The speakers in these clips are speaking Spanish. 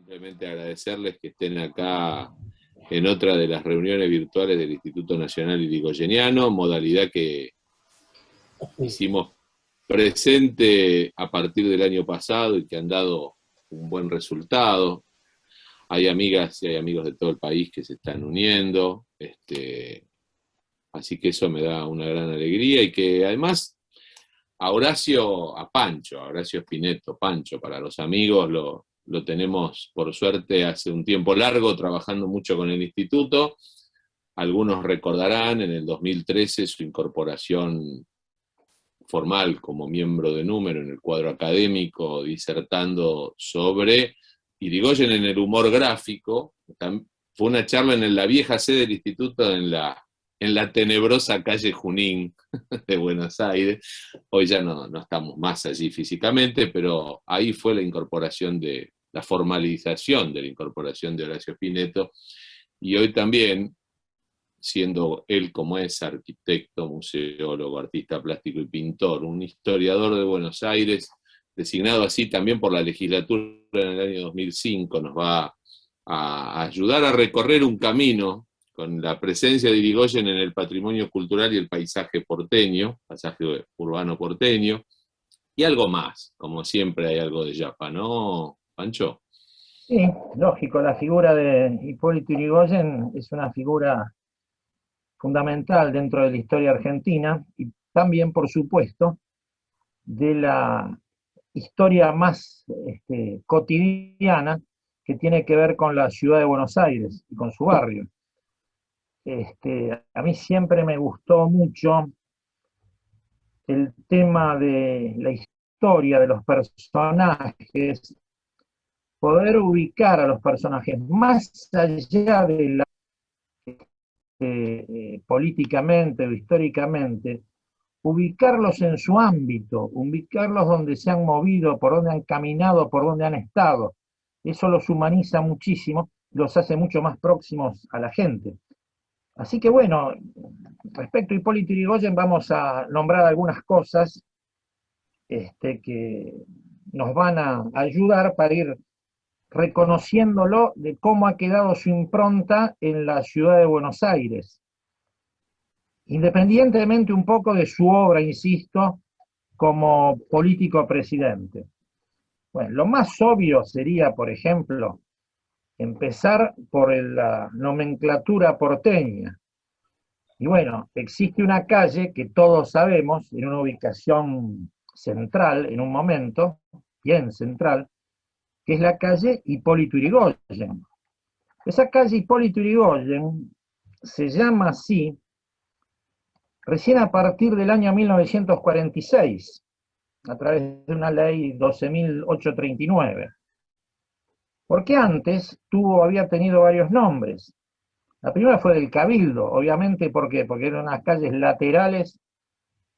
Simplemente agradecerles que estén acá en otra de las reuniones virtuales del Instituto Nacional Irigoyeniano, modalidad que hicimos presente a partir del año pasado y que han dado un buen resultado. Hay amigas y hay amigos de todo el país que se están uniendo, así que eso me da una gran alegría y que además a Horacio Spinetto, Pancho, para los amigos lo tenemos por suerte hace un tiempo largo trabajando mucho con el instituto. Algunos recordarán en el 2013 su incorporación formal como miembro de número en el cuadro académico, disertando sobre Irigoyen en el humor gráfico. Fue una charla en la vieja sede del instituto en la tenebrosa calle Junín de Buenos Aires. Hoy ya no estamos más allí físicamente, pero ahí fue la formalización de la incorporación de Horacio Spinetto, y hoy también, siendo él como es arquitecto, museólogo, artista plástico y pintor, un historiador de Buenos Aires, designado así también por la legislatura en el año 2005, nos va a ayudar a recorrer un camino con la presencia de Irigoyen en el patrimonio cultural y el paisaje porteño, paisaje urbano porteño, y algo más, como siempre hay algo de Yapa, ¿no, Pancho? Sí, lógico, la figura de Hipólito Yrigoyen es una figura fundamental dentro de la historia argentina y también, por supuesto, de la historia más cotidiana que tiene que ver con la ciudad de Buenos Aires y con su barrio. A mí siempre me gustó mucho el tema de la historia de los personajes, poder ubicar a los personajes más allá de la políticamente o históricamente, ubicarlos en su ámbito, ubicarlos donde se han movido, por donde han caminado, por donde han estado. Eso los humaniza muchísimo, los hace mucho más próximos a la gente. Así que bueno, respecto a Hipólito Yrigoyen vamos a nombrar algunas cosas que nos van a ayudar para ir reconociéndolo de cómo ha quedado su impronta en la ciudad de Buenos Aires. Independientemente un poco de su obra, insisto, como político presidente. Bueno, lo más obvio sería, por ejemplo, empezar por la nomenclatura porteña. Y bueno, existe una calle que todos sabemos, en una ubicación central, en un momento, bien central, que es la calle Hipólito Yrigoyen. Esa calle Hipólito Yrigoyen se llama así recién a partir del año 1946, a través de una ley 12.839. Porque antes había tenido varios nombres. La primera fue del Cabildo, obviamente, ¿por qué? Porque eran unas calles laterales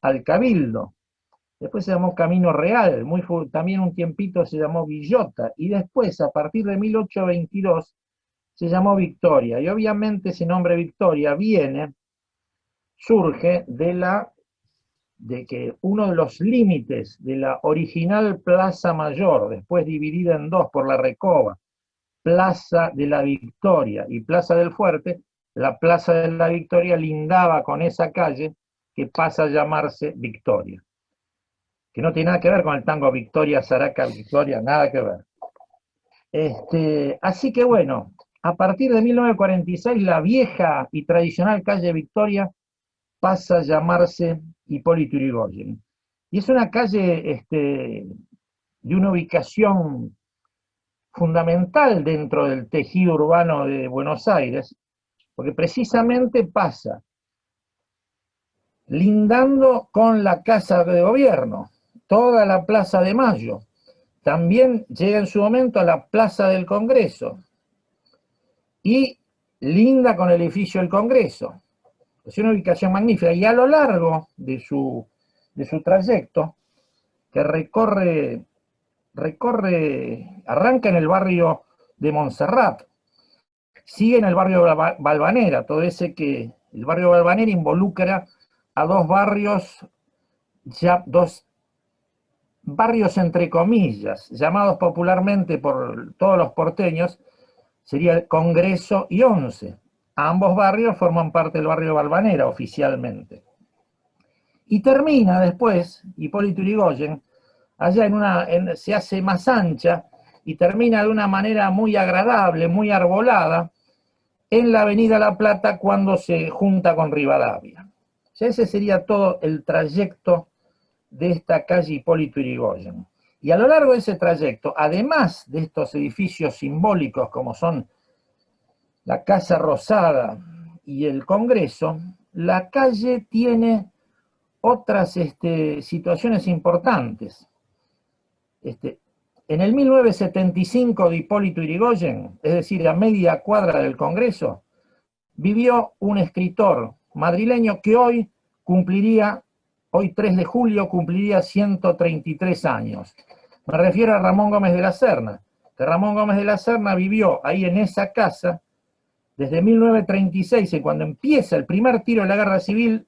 al Cabildo. Después se llamó Camino Real, también un tiempito se llamó Villota, y después, a partir de 1822, se llamó Victoria. Y obviamente ese nombre Victoria surge de que uno de los límites de la original Plaza Mayor, después dividida en dos por la Recoba, Plaza de la Victoria y Plaza del Fuerte, la Plaza de la Victoria lindaba con esa calle que pasa a llamarse Victoria. Que no tiene nada que ver con el tango Victoria, Zaraca, Victoria, nada que ver. Así que bueno, a partir de 1946 la vieja y tradicional calle Victoria pasa a llamarse Hipólito Yrigoyen. Y es una calle de una ubicación fundamental dentro del tejido urbano de Buenos Aires, porque precisamente pasa lindando con la Casa de Gobierno, toda la Plaza de Mayo. También llega en su momento a la Plaza del Congreso y linda con el edificio del Congreso. Es una ubicación magnífica y a lo largo de su trayecto, que arranca en el barrio de Montserrat, sigue en el barrio de Valvanera, el barrio de Valvanera involucra a dos barrios barrios entre comillas, llamados popularmente por todos los porteños, sería el Congreso y Once. Ambos barrios forman parte del barrio Balvanera oficialmente. Y termina después, Hipólito Yrigoyen, allá se hace más ancha y termina de una manera muy agradable, muy arbolada, en la avenida La Plata cuando se junta con Rivadavia. O sea, ese sería todo el trayecto de esta calle Hipólito Yrigoyen. Y a lo largo de ese trayecto, además de estos edificios simbólicos como son la Casa Rosada y el Congreso, la calle tiene otras situaciones importantes. En el 1975 de Hipólito Yrigoyen, es decir, a media cuadra del Congreso, vivió un escritor madrileño que hoy 3 de julio, cumpliría 133 años. Me refiero a Ramón Gómez de la Serna, que Ramón Gómez de la Serna vivió ahí en esa casa desde 1936, y cuando empieza el primer tiro de la Guerra Civil,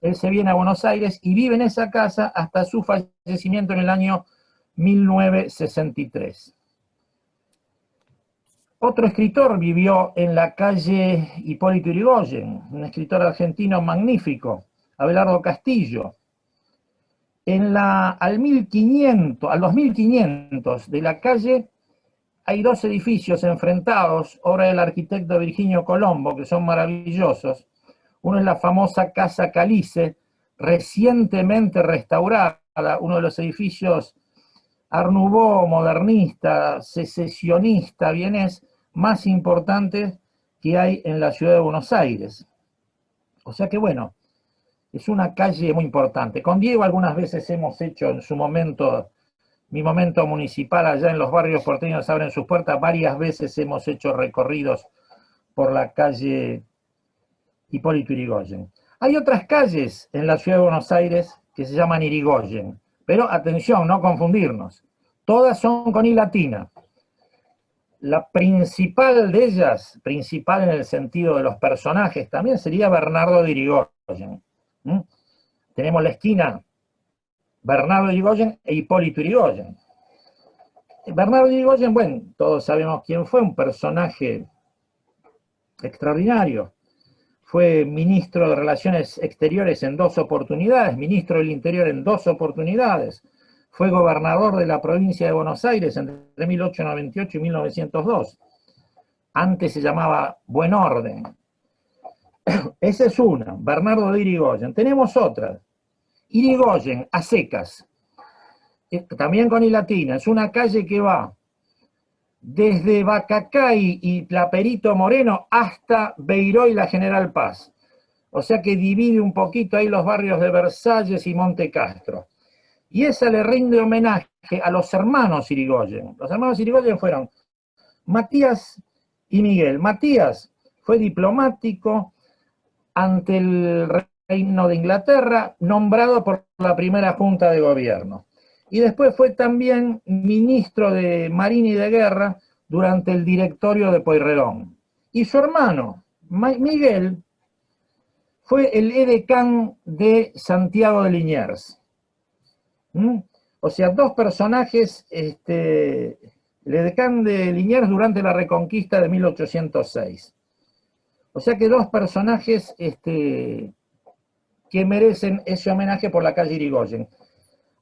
él se viene a Buenos Aires y vive en esa casa hasta su fallecimiento en el año 1963. Otro escritor vivió en la calle Hipólito Yrigoyen, un escritor argentino magnífico, Abelardo Castillo. Al 2500 de la calle hay 2 edificios enfrentados, obra del arquitecto Virginio Colombo, que son maravillosos. Uno es la famosa Casa Calice, recientemente restaurada, uno de los edificios Art Nouveau, modernista, secesionista, vienes más importantes que hay en la ciudad de Buenos Aires. O sea que bueno, es una calle muy importante. Con Diego algunas veces hemos hecho en su momento, mi momento municipal allá en los barrios porteños abren sus puertas, varias veces hemos hecho recorridos por la calle Hipólito Yrigoyen. Hay otras calles en la ciudad de Buenos Aires que se llaman Yrigoyen, pero atención, no confundirnos, todas son con I latina. La principal de ellas, principal en el sentido de los personajes, también sería Bernardo de Yrigoyen. Tenemos la esquina Bernardo de Yrigoyen e Hipólito Yrigoyen. Bernardo de Yrigoyen, bueno, todos sabemos quién fue, un personaje extraordinario. Fue ministro de Relaciones Exteriores en 2 oportunidades, ministro del Interior en 2 oportunidades, fue gobernador de la provincia de Buenos Aires entre 1898 y 1902. Antes se llamaba Buen Orden. Esa es una, Bernardo de Yrigoyen. Tenemos otra, Yrigoyen, a secas, también con I latina. Es una calle que va desde Bacacay y la Perito Moreno hasta Beiró y la General Paz. O sea que divide un poquito ahí los barrios de Versalles y Monte Castro. Y esa le rinde homenaje a los hermanos Yrigoyen. Los hermanos Yrigoyen fueron Matías y Miguel. Matías fue diplomático ante el Reino de Inglaterra, nombrado por la primera Junta de Gobierno. Y después fue también ministro de Marina y de Guerra durante el directorio de Pueyrredón. Y su hermano, Miguel, fue el edecán de Santiago de Liniers. O sea, 2 personajes, el edecán de Liniers durante la Reconquista de 1806. O sea que 2 personajes que merecen ese homenaje por la calle Yrigoyen.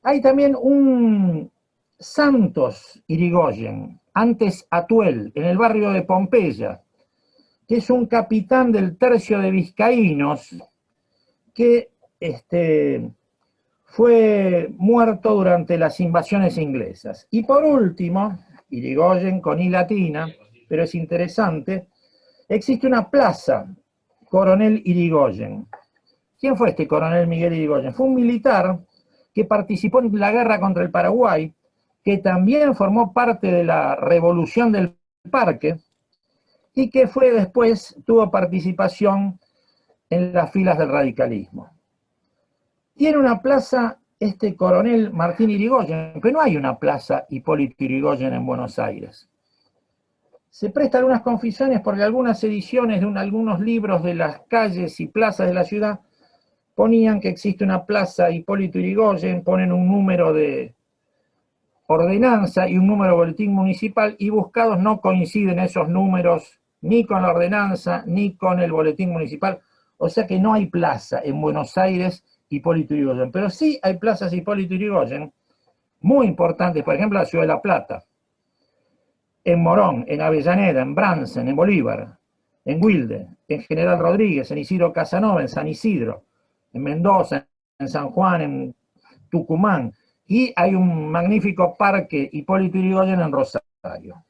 Hay también un Santos Yrigoyen, antes Atuel, en el barrio de Pompeya, que es un capitán del tercio de vizcaínos que fue muerto durante las invasiones inglesas. Y por último, Yrigoyen con I latina, pero es interesante, existe una plaza, Coronel Yrigoyen. ¿Quién fue este coronel Miguel Yrigoyen? Fue un militar que participó en la guerra contra el Paraguay, que también formó parte de la Revolución del Parque, y que tuvo participación en las filas del radicalismo. Tiene una plaza este coronel Martín Yrigoyen, pero no hay una plaza Hipólito Yrigoyen en Buenos Aires. Se presta algunas confusiones porque algunas ediciones de algunos libros de las calles y plazas de la ciudad ponían que existe una plaza Hipólito Yrigoyen, ponen un número de ordenanza y un número de boletín municipal, y buscados no coinciden esos números ni con la ordenanza ni con el boletín municipal, o sea que no hay plaza en Buenos Aires Hipólito Yrigoyen, pero sí hay plazas Hipólito Yrigoyen muy importantes, por ejemplo la Ciudad de La Plata, en Morón, en Avellaneda, en Bransen, en Bolívar, en Wilde, en General Rodríguez, en Isidro Casanova, en San Isidro, en Mendoza, en San Juan, en Tucumán, y hay un magnífico parque Hipólito Yrigoyen en Rosario.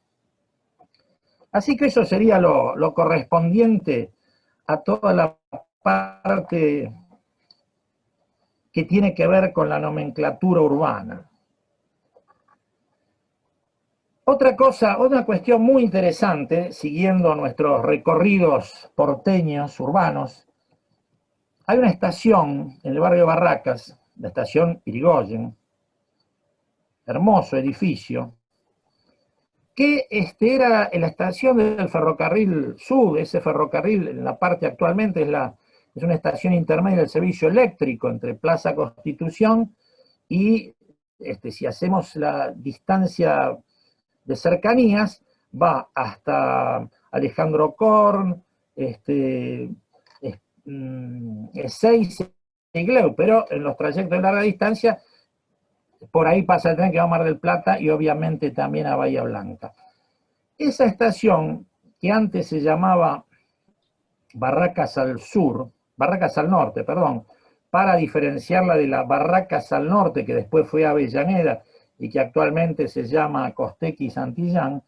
Así que eso sería lo correspondiente a toda la parte que tiene que ver con la nomenclatura urbana. Otra cosa, otra cuestión muy interesante, siguiendo nuestros recorridos porteños, urbanos, hay una estación en el barrio Barracas, la estación Yrigoyen, hermoso edificio, que era la estación del ferrocarril sur. Ese ferrocarril, en la parte actualmente, es una estación intermedia del servicio eléctrico entre Plaza Constitución y, si hacemos la distancia de cercanías, va hasta Alejandro Korn, Ezeiza y Gleu, pero en los trayectos de larga distancia, por ahí pasa el tren que va a Mar del Plata y obviamente también a Bahía Blanca. Esa estación, que antes se llamaba Barracas al Norte, perdón, para diferenciarla de la Barracas al Norte, que después fue Avellaneda y que actualmente se llama Costequi y Santillán.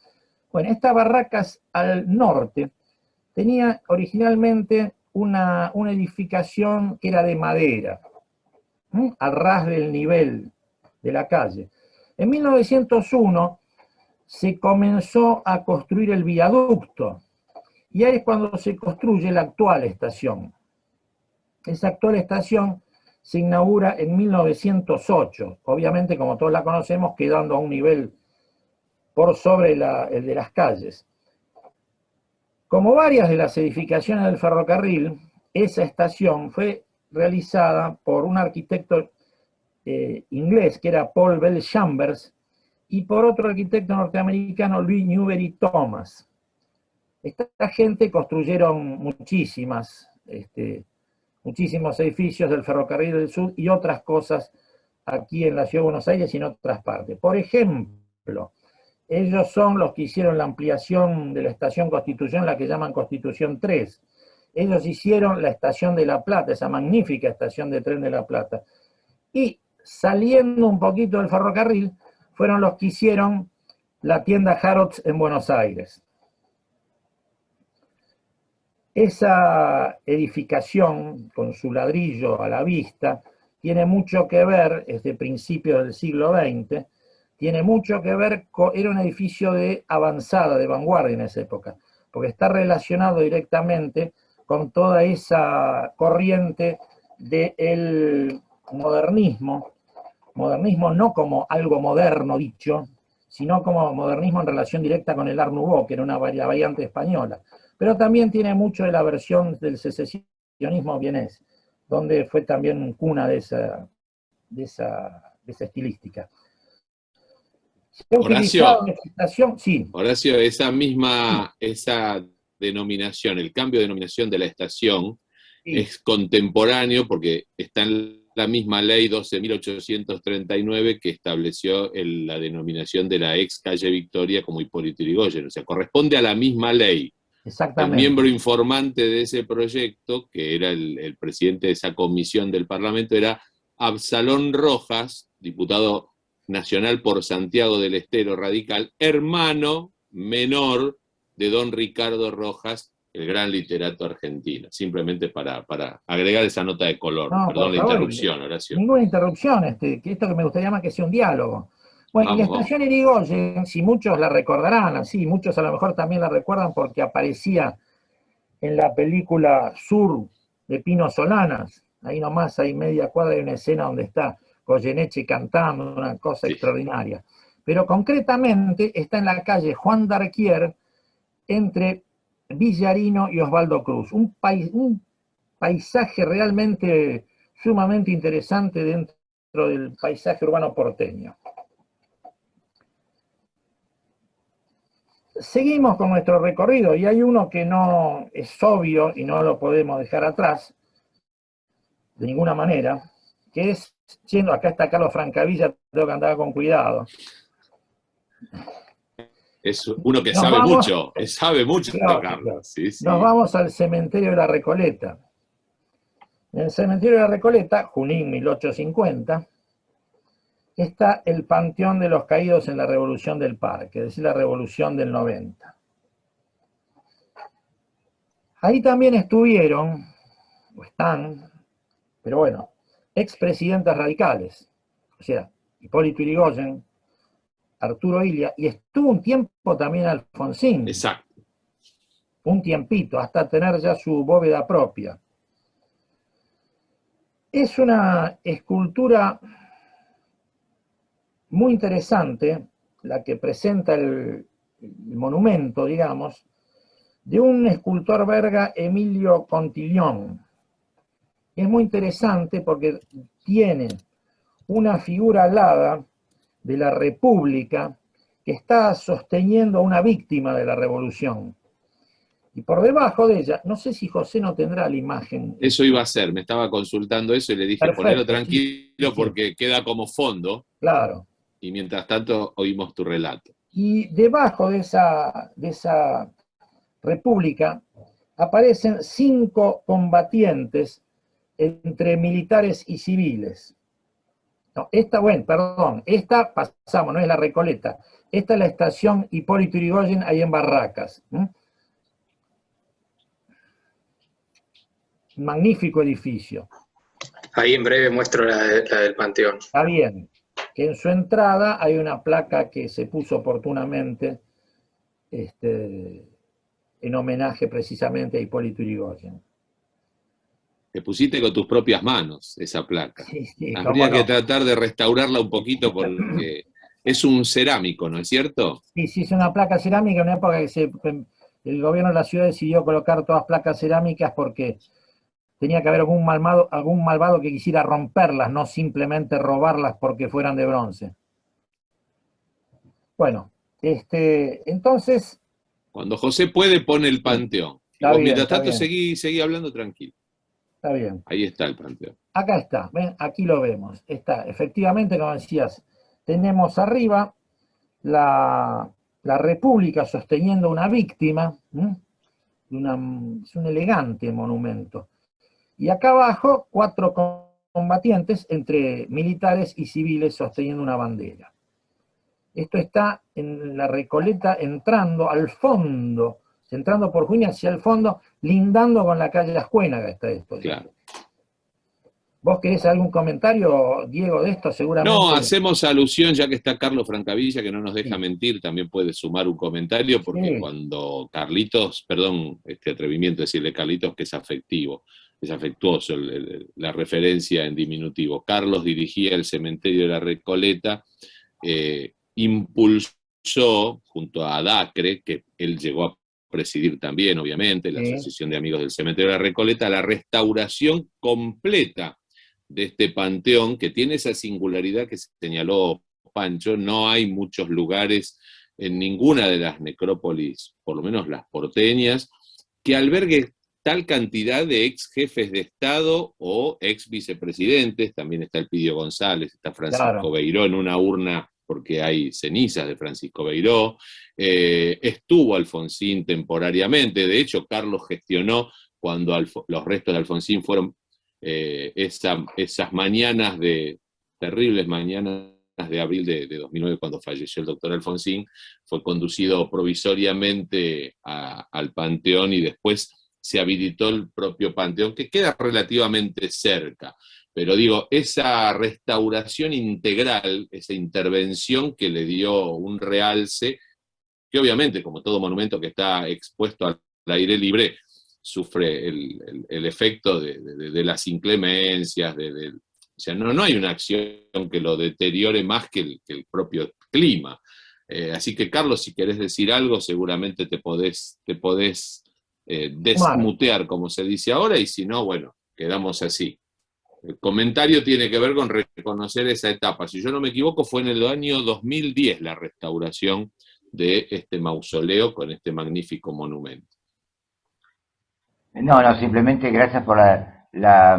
Bueno, esta Barracas al Norte tenía originalmente una edificación que era de madera, al ras del nivel de la calle. En 1901 se comenzó a construir el viaducto, y ahí es cuando se construye la actual estación. Esa actual estación se inaugura en 1908, obviamente, como todos la conocemos, quedando a un nivel por sobre el de las calles. Como varias de las edificaciones del ferrocarril, esa estación fue realizada por un arquitecto inglés, que era Paul Bell Chambers, y por otro arquitecto norteamericano, Louis Newbery Thomas. Esta gente construyeron muchísimos edificios del ferrocarril del sur y otras cosas aquí en la ciudad de Buenos Aires y en otras partes. Por ejemplo, ellos son los que hicieron la ampliación de la estación Constitución, la que llaman Constitución 3. Ellos hicieron la estación de La Plata, esa magnífica estación de tren de La Plata. Y saliendo un poquito del ferrocarril, fueron los que hicieron la tienda Harrods en Buenos Aires. Esa edificación, con su ladrillo a la vista, tiene mucho que ver, es de principios del siglo XX, tiene mucho que ver era un edificio de avanzada, de vanguardia en esa época, porque está relacionado directamente con toda esa corriente del modernismo no como algo moderno dicho, sino como modernismo en relación directa con el Art Nouveau, que era una variante española. Pero también tiene mucho de la versión del secesionismo vienés, donde fue también cuna de esa estilística. Horacio, sí. Horacio, esa denominación, el cambio de denominación de la estación, sí, es contemporáneo porque está en la misma ley 12.839 que estableció la denominación de la ex calle Victoria como Hipólito Yrigoyen, o sea, corresponde a la misma ley. Exactamente. El miembro informante de ese proyecto, que era el presidente de esa comisión del Parlamento, era Absalón Rojas, diputado nacional por Santiago del Estero radical, hermano menor de don Ricardo Rojas, el gran literato argentino. Simplemente para agregar esa nota de color. No, perdón la favor, interrupción, Horacio. Ninguna interrupción, que esto que me gustaría más que sea un diálogo. Bueno, y la estación Yrigoyen, si muchos la recordarán, así, muchos a lo mejor también la recuerdan porque aparecía en la película Sur de Pino Solanas, ahí nomás, hay media cuadra, hay una escena donde está Goyeneche cantando, una cosa extraordinaria. Pero concretamente está en la calle Juan d'Arquier, entre Villarino y Osvaldo Cruz. Un paisaje realmente sumamente interesante dentro del paisaje urbano porteño. Seguimos con nuestro recorrido y hay uno que no es obvio y no lo podemos dejar atrás de ninguna manera, que es, siendo acá está Carlos Francavilla, tengo que andar con cuidado. Es uno que Nos sabe vamos, mucho, sabe mucho, Carlos. Sí, sí. Nos vamos al cementerio de la Recoleta. En el cementerio de la Recoleta, Junín 1850, está el Panteón de los Caídos en la Revolución del Parque, es decir, la Revolución del 90. Ahí también estuvieron, o están, pero bueno, expresidentes radicales, o sea, Hipólito Yrigoyen, Arturo Illia, y estuvo un tiempo también Alfonsín. Exacto. Un tiempito, hasta tener ya su bóveda propia. Es una escultura muy interesante, la que presenta el monumento, digamos, de un escultor belga, Emilio Contillon. Es muy interesante porque tiene una figura alada de la República que está sosteniendo a una víctima de la Revolución. Y por debajo de ella, no sé si José no tendrá la imagen. Eso iba a ser, me estaba consultando eso y le dije, perfecto, ponelo tranquilo sí. porque queda como fondo. Claro. Y mientras tanto oímos tu relato. Y debajo de esa república aparecen 5 combatientes entre militares y civiles. No, esta pasamos, no es la Recoleta, esta es la estación Hipólito Yrigoyen ahí en Barracas. Magnífico edificio. Ahí en breve muestro la del Panteón. Está bien, que en su entrada hay una placa que se puso oportunamente en homenaje precisamente a Hipólito Yrigoyen. Te pusiste con tus propias manos esa placa. Sí, habría que tratar de restaurarla un poquito porque es un cerámico, ¿no es cierto? Sí, es una placa cerámica en una época que el gobierno de la ciudad decidió colocar todas placas cerámicas porque tenía que haber algún malvado que quisiera romperlas, no simplemente robarlas porque fueran de bronce. Bueno, entonces... Cuando José puede, pone el Panteón. Y vos, mientras tanto, seguí hablando tranquilo. Está bien. Ahí está el Panteón. Acá está, ¿ven? Aquí lo vemos. Está, efectivamente, como decías, tenemos arriba la República sosteniendo una víctima, es un elegante monumento. Y acá abajo, 4 combatientes entre militares y civiles sosteniendo una bandera. Esto está en la Recoleta entrando al fondo, entrando por Junín hacia el fondo, lindando con la calle Ascuénaga está esto. Claro. ¿Vos querés algún comentario, Diego, de esto? Seguramente. No, hacemos alusión, ya que está Carlos Francavilla, que no nos deja mentir, también puede sumar un comentario, porque cuando Carlitos, perdón, este atrevimiento de decirle Carlitos, que es afectivo, es afectuoso la referencia en diminutivo. Carlos dirigía el cementerio de la Recoleta, impulsó, junto a Dacre, que él llegó a presidir también, obviamente, la Asociación de Amigos del Cementerio de la Recoleta, la restauración completa de este panteón, que tiene esa singularidad que señaló Pancho. No hay muchos lugares en ninguna de las necrópolis, por lo menos las porteñas, que albergue tal cantidad de ex jefes de Estado o ex vicepresidentes. También está Elpidio González, está Francisco Beiró en una urna porque hay cenizas de Francisco Beiró, estuvo Alfonsín temporariamente. De hecho, Carlos gestionó cuando los restos de Alfonsín fueron esas mañanas terribles mañanas de abril de 2009, cuando falleció el doctor Alfonsín, fue conducido provisoriamente al Panteón y después se habilitó el propio Panteón, que queda relativamente cerca. Pero digo, esa restauración integral, esa intervención que le dio un realce, que obviamente, como todo monumento que está expuesto al aire libre, sufre el efecto de las inclemencias, o sea, no hay una acción que lo deteriore más que el propio clima. Así que, Carlos, si querés decir algo, seguramente te podés desmutear, como se dice ahora, y si no, bueno, quedamos así. El comentario tiene que ver con reconocer esa etapa. Si yo no me equivoco, fue en el año 2010 la restauración de este mausoleo con este magnífico monumento. No, no, simplemente gracias por la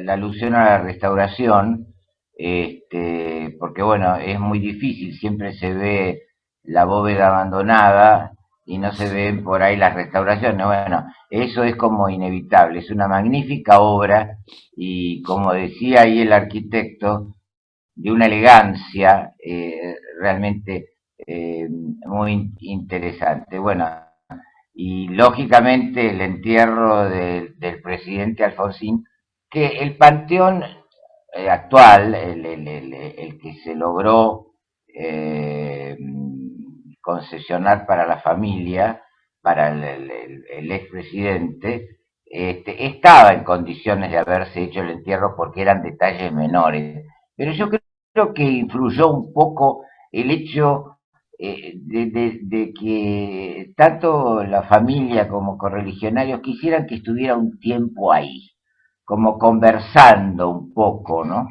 alusión a la restauración, porque bueno, es muy difícil, siempre se ve la bóveda abandonada y no se ven por ahí las restauraciones. Bueno, eso es como inevitable, es una magnífica obra y como decía ahí el arquitecto, de una elegancia realmente muy interesante. Bueno, y lógicamente el entierro del presidente Alfonsín, que el panteón actual, el que se logró concesionar para la familia, para el expresidente, estaba en condiciones de haberse hecho el entierro porque eran detalles menores. Pero yo creo que influyó un poco el hecho de que tanto la familia como correligionarios quisieran que estuviera un tiempo ahí, como conversando un poco, ¿no?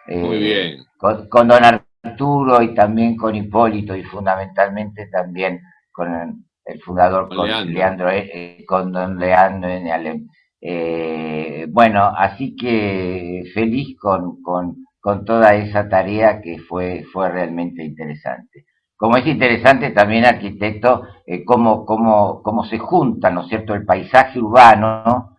Muy bien. Con don Arturo y también con Hipólito y fundamentalmente también con el fundador, con Leandro, con don Leandro en Alem. Bueno, así que feliz con toda esa tarea que fue realmente interesante. Como es interesante también, arquitecto, cómo se junta, ¿no es cierto?, el paisaje urbano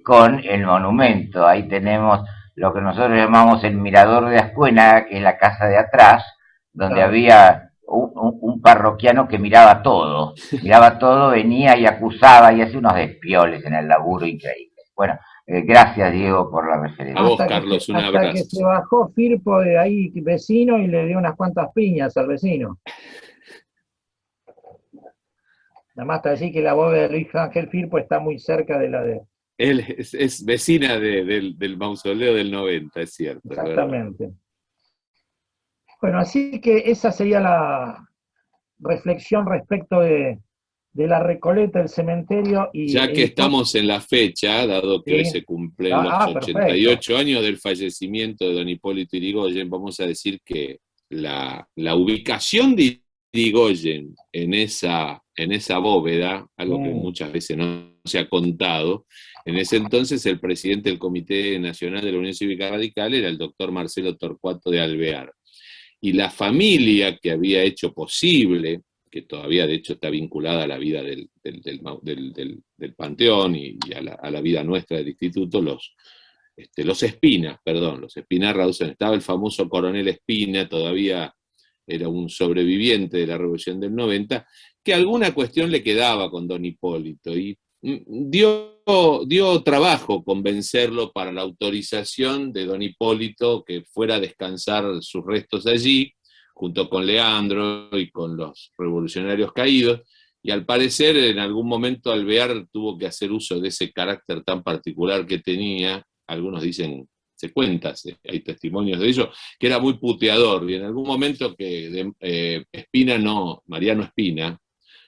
con el monumento. Ahí tenemos lo que nosotros llamamos el mirador de Ascuénaga, que es la casa de atrás, donde había un parroquiano que miraba todo, venía y acusaba y hacía unos despioles en el laburo increíble. Bueno, gracias Diego por la referencia. A vos, Carlos, un abrazo. Hasta que se bajó Firpo de ahí, vecino, y le dio unas cuantas piñas al vecino. Nada más para decir que la bóveda de Luis Ángel Firpo está muy cerca de la de... Él es vecina del mausoleo del 90, es cierto. Exactamente. Bueno, así que esa sería la reflexión respecto de la Recoleta, el cementerio y... Ya que estamos en la fecha, dado que hoy se cumplen los 88 años del fallecimiento de don Hipólito Yrigoyen, vamos a decir que la ubicación de Yrigoyen en esa bóveda, algo que muchas veces no se ha contado, en ese entonces el presidente del Comité Nacional de la Unión Cívica Radical era el doctor Marcelo Torcuato de Alvear. Y la familia que había hecho posible, que todavía de hecho está vinculada a la vida del Panteón y a la vida nuestra del instituto, los Espina, los Espina Rawson. Estaba el famoso coronel Espina, todavía era un sobreviviente de la Revolución del 90, que alguna cuestión le quedaba con don Hipólito, y dio trabajo convencerlo para la autorización de don Hipólito que fuera a descansar sus restos allí, junto con Leandro y con los revolucionarios caídos, y al parecer en algún momento Alvear tuvo que hacer uso de ese carácter tan particular que tenía. Algunos dicen, se cuenta, hay testimonios de ello, que era muy puteador, y en algún momento que Mariano Espina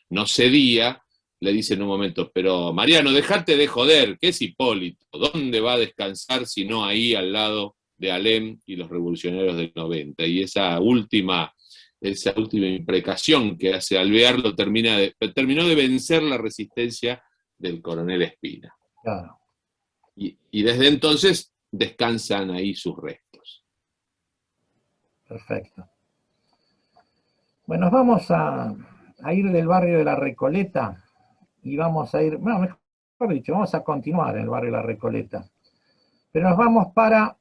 no cedía, le dice en un momento, pero Mariano, dejate de joder, ¿qué es Hipólito? ¿Dónde va a descansar si no ahí al lado de Alem y los revolucionarios del 90? Y esa última imprecación que hace Alvear terminó de vencer la resistencia del coronel Espina. Claro. Y desde entonces descansan ahí sus restos. Perfecto. Bueno, vamos a ir del barrio de la Recoleta y vamos a ir, bueno, mejor dicho, vamos a continuar en el barrio de la Recoleta. Pero nos vamos para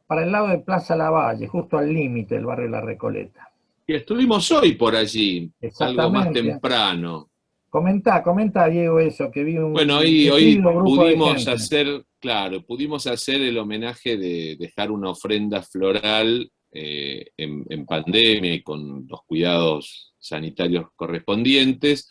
el lado de Plaza Lavalle, justo al límite del barrio de la Recoleta. Y estuvimos hoy por allí, algo más temprano. Comenta Diego eso, que vi un... Bueno, hoy pudimos hacer el homenaje de dejar una ofrenda floral en pandemia y con los cuidados sanitarios correspondientes,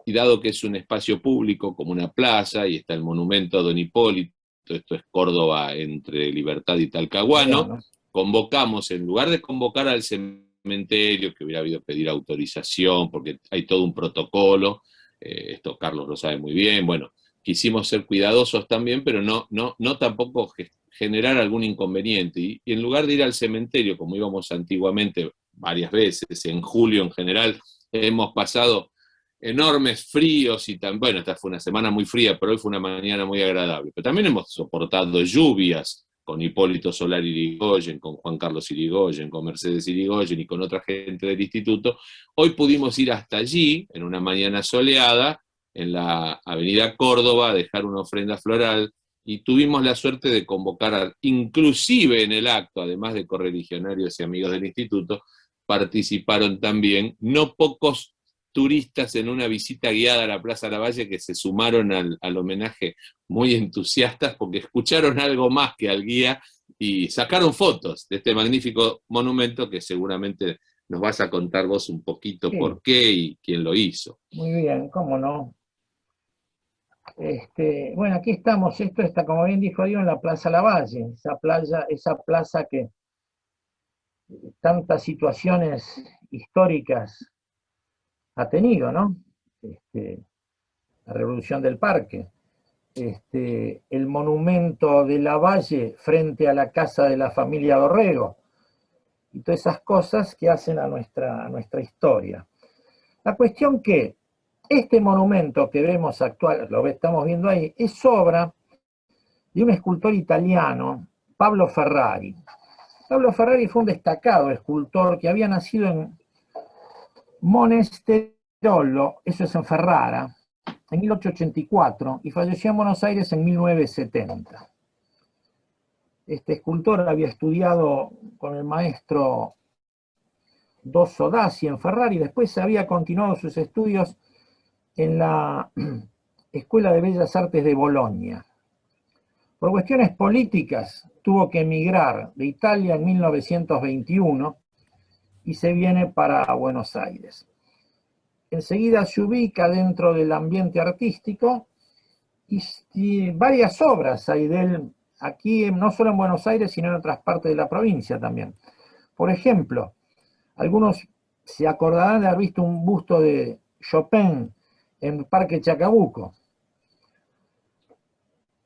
y dado que es un espacio público como una plaza y está el monumento a don Hipólito, esto es Córdoba entre Libertad y Talcahuano, convocamos, en lugar de convocar al cementerio, que hubiera habido pedir autorización, porque hay todo un protocolo, esto Carlos lo sabe muy bien, bueno, quisimos ser cuidadosos también, pero no tampoco generar algún inconveniente. Y en lugar de ir al cementerio, como íbamos antiguamente varias veces, en julio en general, hemos pasado enormes fríos y bueno, esta fue una semana muy fría, pero hoy fue una mañana muy agradable. Pero también hemos soportado lluvias con Hipólito Solar Irigoyen, con Juan Carlos Irigoyen, con Mercedes Irigoyen y con otra gente del instituto. Hoy pudimos ir hasta allí, en una mañana soleada, en la avenida Córdoba, a dejar una ofrenda floral, y tuvimos la suerte de convocar, inclusive en el acto, además de correligionarios y amigos del instituto, participaron también no pocos turistas en una visita guiada a la Plaza Lavalle que se sumaron al homenaje muy entusiastas porque escucharon algo más que al guía y sacaron fotos de este magnífico monumento que seguramente nos vas a contar vos un poquito por qué y quién lo hizo. Muy bien, cómo no. Bueno, aquí estamos, esto está, como bien dijo Diego, en la Plaza Lavalle, esa plaza que tantas situaciones históricas ha tenido, ¿no? La Revolución del Parque, el monumento de Lavalle frente a la casa de la familia Dorrego, y todas esas cosas que hacen a nuestra historia. La cuestión que este monumento que vemos actual, lo estamos viendo ahí, es obra de un escultor italiano, Pablo Ferrari. Pablo Ferrari fue un destacado escultor que había nacido en Monesterolo, eso es en Ferrara, en 1884, y falleció en Buenos Aires en 1970. Este escultor había estudiado con el maestro Dosso Dassi en Ferrari, y después había continuado sus estudios en la Escuela de Bellas Artes de Bolonia. Por cuestiones políticas tuvo que emigrar de Italia en 1921 y se viene para Buenos Aires. Enseguida se ubica dentro del ambiente artístico y varias obras hay de él aquí, no solo en Buenos Aires, sino en otras partes de la provincia también. Por ejemplo, algunos se acordarán de haber visto un busto de Chopin en el Parque Chacabuco.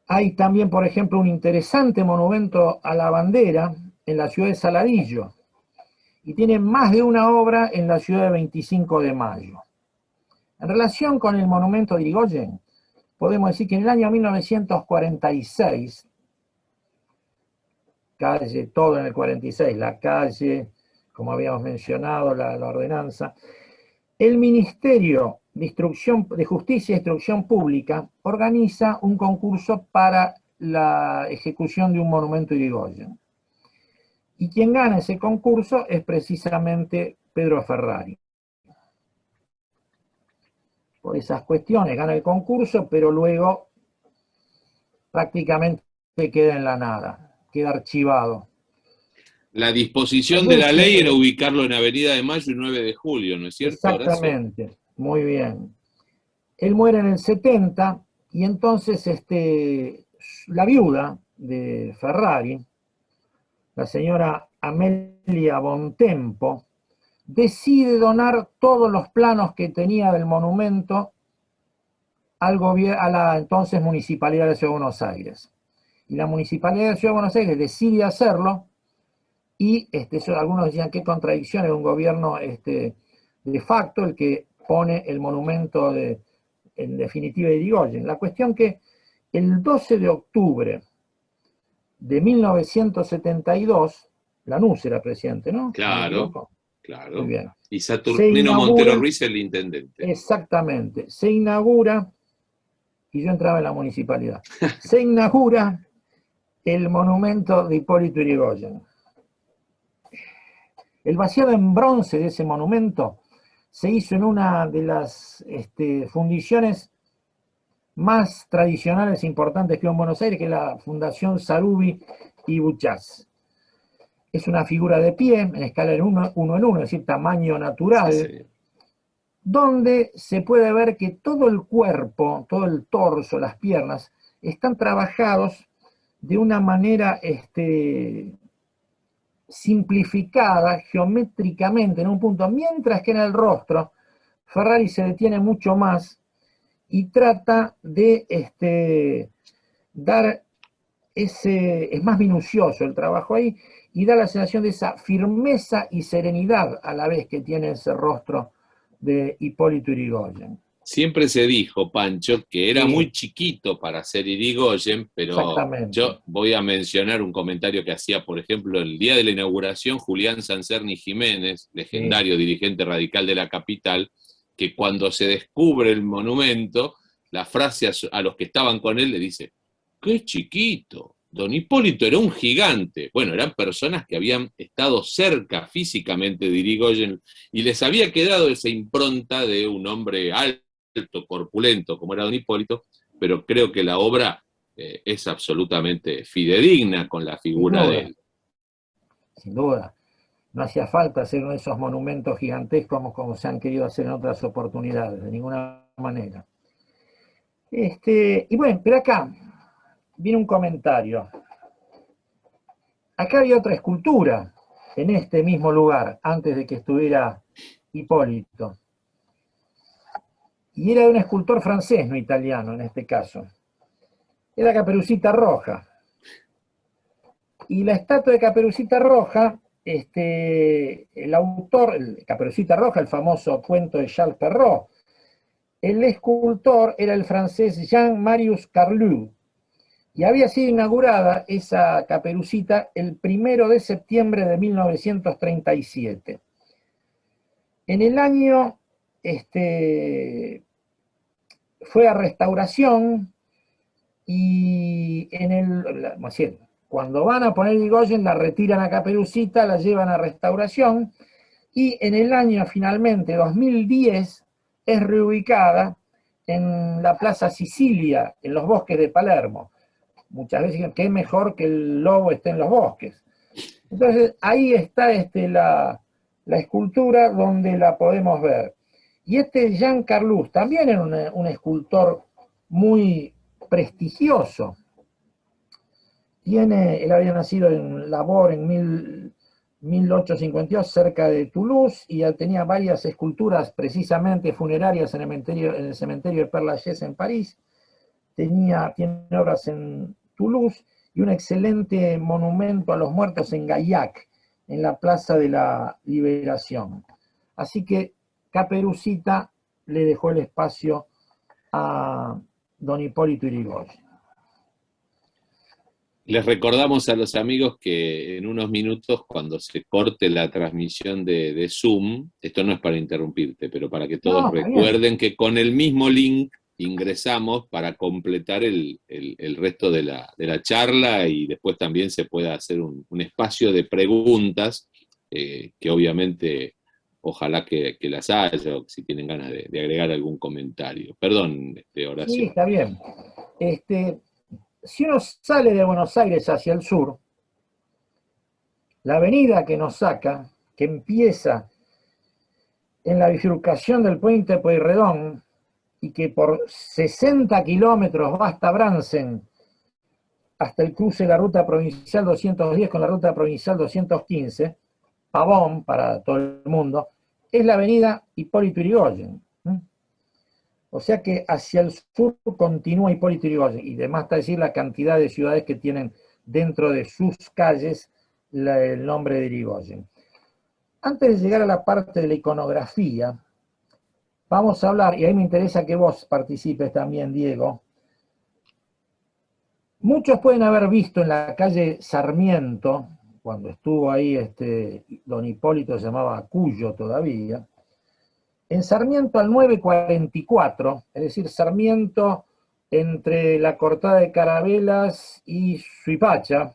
Hay también, por ejemplo, un interesante monumento a la bandera en la ciudad de Saladillo, y tiene más de una obra en la ciudad de 25 de Mayo. En relación con el monumento de Irigoyen, podemos decir que en el año 1946, calle, todo en el 46, la calle, como habíamos mencionado, la ordenanza, el Ministerio de Justicia e Instrucción Pública organiza un concurso para la ejecución de un monumento a Irigoyen. Y quien gana ese concurso es precisamente Pedro Ferrari. Por esas cuestiones gana el concurso, pero luego prácticamente queda en la nada, queda archivado. La disposición de la ley era ubicarlo en Avenida de Mayo y 9 de Julio, ¿no es cierto? Exactamente, Horacio? Muy bien. Él muere en el 70 y entonces la viuda de Ferrari, la señora Amelia Bontempo, decide donar todos los planos que tenía del monumento a la entonces Municipalidad de la Ciudad de Buenos Aires. Y la Municipalidad de la Ciudad de Buenos Aires decide hacerlo, y algunos decían qué contradicción, era un gobierno de facto el que pone el monumento en definitiva de Irigoyen. La cuestión que el 12 de octubre de 1972, Lanús era presidente, ¿no? Claro, claro. Muy bien. Y Saturnino Montero Ruiz el intendente. Exactamente. Se inaugura, y yo entraba en la municipalidad, se inaugura el monumento de Hipólito Yrigoyen. El vaciado en bronce de ese monumento se hizo en una de las fundiciones más tradicionales e importantes que hubo en Buenos Aires, que es la Fundación Sarubi y Buchás. Es una figura de pie, en escala de 1 en 1, es decir, tamaño natural, sí, donde se puede ver que todo el cuerpo, todo el torso, las piernas, están trabajados de una manera simplificada, geométricamente, en un punto, mientras que en el rostro, Ferrari se detiene mucho más y trata de dar es más minucioso el trabajo ahí, y da la sensación de esa firmeza y serenidad a la vez que tiene ese rostro de Hipólito Yrigoyen. Siempre se dijo, Pancho, que era Sí, muy chiquito para ser Irigoyen, pero exactamente. yo voy a mencionar un comentario que hacía, por ejemplo, el día de la inauguración, Julián Sancerni Jiménez, legendario dirigente radical de la capital, que cuando se descubre el monumento, la frase a los que estaban con él le dice, ¡qué chiquito! Don Hipólito era un gigante. Bueno, eran personas que habían estado cerca físicamente de Irigoyen y les había quedado esa impronta de un hombre alto, corpulento, como era don Hipólito, pero creo que la obra es absolutamente fidedigna con la figura de él. Sin duda. No hacía falta hacer uno de esos monumentos gigantescos como se han querido hacer en otras oportunidades, de ninguna manera. Y bueno, pero acá viene un comentario. Acá había otra escultura en este mismo lugar, antes de que estuviera Hipólito. Y era de un escultor francés, no italiano en este caso. Era Caperucita Roja. Y la estatua de Caperucita Roja, el autor, Caperucita Roja, el famoso cuento de Charles Perrault, el escultor era el francés Jean-Marius Carlu, y había sido inaugurada esa Caperucita el 1 de septiembre de 1937. En el año fue a restauración, y cuando van a poner Irigoyen la retiran a Caperucita, la llevan a restauración, y en el año finalmente 2010 es reubicada en la Plaza Sicilia, en los bosques de Palermo. Muchas veces dicen que es mejor que el lobo esté en los bosques. Entonces ahí está la escultura donde la podemos ver. Y Jean Carlus también era un escultor muy prestigioso. Él había nacido en Labor en 1852, cerca de Toulouse, y ya tenía varias esculturas precisamente funerarias en el cementerio de Père Lachaise en París. Tiene obras en Toulouse y un excelente monumento a los muertos en Gaillac, en la Plaza de la Liberación. Así que Caperucita le dejó el espacio a don Hipólito Yrigoyen. Les recordamos a los amigos que en unos minutos, cuando se corte la transmisión de Zoom, esto no es para interrumpirte, pero para que todos recuerden que con el mismo link ingresamos para completar el resto de la charla, y después también se pueda hacer un espacio de preguntas, que obviamente ojalá que las haya, o si tienen ganas de agregar algún comentario. Perdón, Horacio. Sí, está bien. Si uno sale de Buenos Aires hacia el sur, la avenida que nos saca, que empieza en la bifurcación del puente Pueyrredón, y que por 60 kilómetros va hasta Bransen, hasta el cruce de la ruta provincial 210 con la ruta provincial 215, Pavón para todo el mundo, es la avenida Hipólito Yrigoyen. O sea que hacia el sur continúa Hipólito Yrigoyen, y además está decir la cantidad de ciudades que tienen dentro de sus calles el nombre de Yrigoyen. Antes de llegar a la parte de la iconografía, vamos a hablar, y ahí me interesa que vos participes también, Diego. Muchos pueden haber visto en la calle Sarmiento, cuando estuvo ahí don Hipólito, se llamaba Cuyo todavía, en Sarmiento al 944, es decir, Sarmiento entre la Cortada de Carabelas y Suipacha,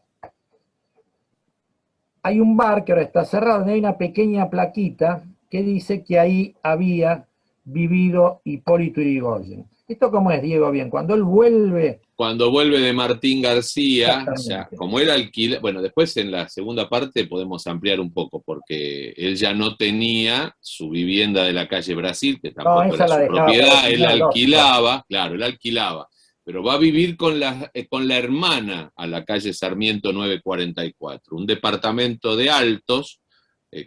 hay un bar que ahora está cerrado, donde hay una pequeña plaquita que dice que ahí había vivido Hipólito Yrigoyen. ¿Esto cómo es, Diego? Bien, cuando él vuelve... Cuando vuelve de Martín García, ya, como él alquila, bueno, después en la segunda parte podemos ampliar un poco, porque él ya no tenía su vivienda de la calle Brasil, que tampoco era su propiedad, él alquilaba, claro, él alquilaba, pero va a vivir con la hermana a la calle Sarmiento 944, un departamento de altos,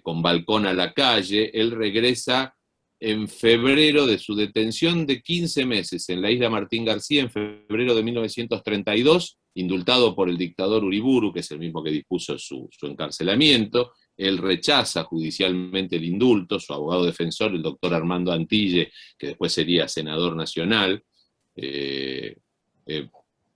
con balcón a la calle. Él regresa en febrero de su detención de 15 meses en la isla Martín García, en febrero de 1932, indultado por el dictador Uriburu, que es el mismo que dispuso su encarcelamiento. Él rechaza judicialmente el indulto, su abogado defensor, el doctor Armando Antille, que después sería senador nacional,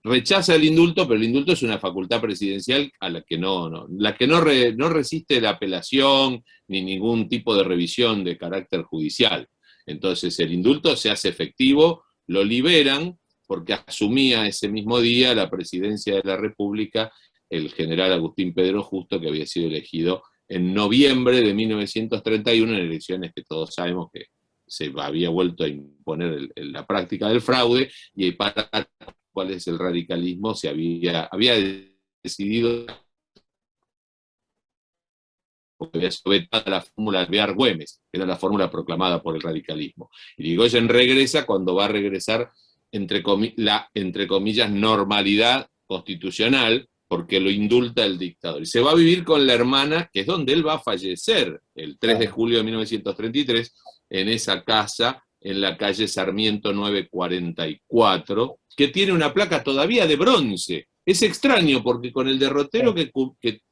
rechaza el indulto, pero el indulto es una facultad presidencial a la que no resiste la apelación ni ningún tipo de revisión de carácter judicial. Entonces el indulto se hace efectivo, lo liberan, porque asumía ese mismo día la presidencia de la República el general Agustín Pedro Justo, que había sido elegido en noviembre de 1931, en elecciones que todos sabemos que se había vuelto a imponer la práctica del fraude, y para cuál es el radicalismo se había decidido, porque había vetado la fórmula Alvear-Güemes, que era la fórmula proclamada por el radicalismo. Irigoyen regresa cuando va a regresar entre comillas, normalidad constitucional, porque lo indulta el dictador. Y se va a vivir con la hermana, que es donde él va a fallecer, el 3 de julio de 1933, en esa casa, en la calle Sarmiento 944, que tiene una placa todavía de bronce. Es extraño, porque con el derrotero que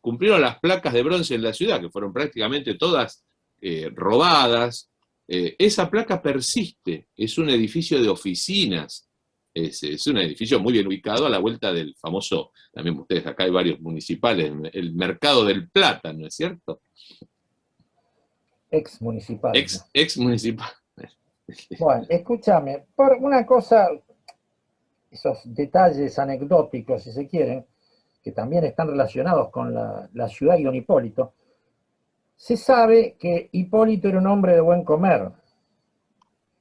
cumplieron las placas de bronce en la ciudad, que fueron prácticamente todas robadas, esa placa persiste. Es un edificio de oficinas. Es un edificio muy bien ubicado a la vuelta del famoso, también ustedes acá hay varios municipales, el Mercado del Plata, ¿no es cierto? Ex municipal. Ex municipal. Bueno, escúchame, por una cosa, esos detalles anecdóticos, si se quieren, que también están relacionados con la ciudad y don Hipólito, se sabe que Hipólito era un hombre de buen comer.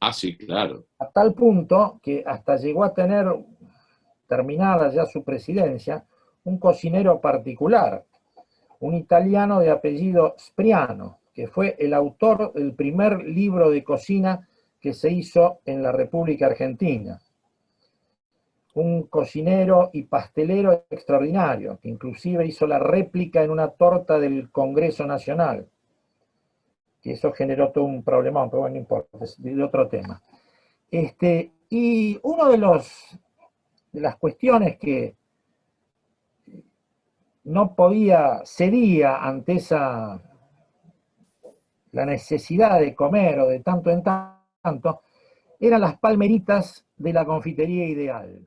Ah, sí, claro. A tal punto que hasta llegó a tener, terminada ya su presidencia, un cocinero particular, un italiano de apellido Spriano, que fue el autor del primer libro de cocina que se hizo en la República Argentina. Un cocinero y pastelero extraordinario, que inclusive hizo la réplica en una torta del Congreso Nacional, que eso generó todo un problemón, pero bueno, no importa, es de otro tema. Y uno de las cuestiones que no cedía ante la necesidad de comer o de tanto en tanto, eran las palmeritas de la confitería Ideal.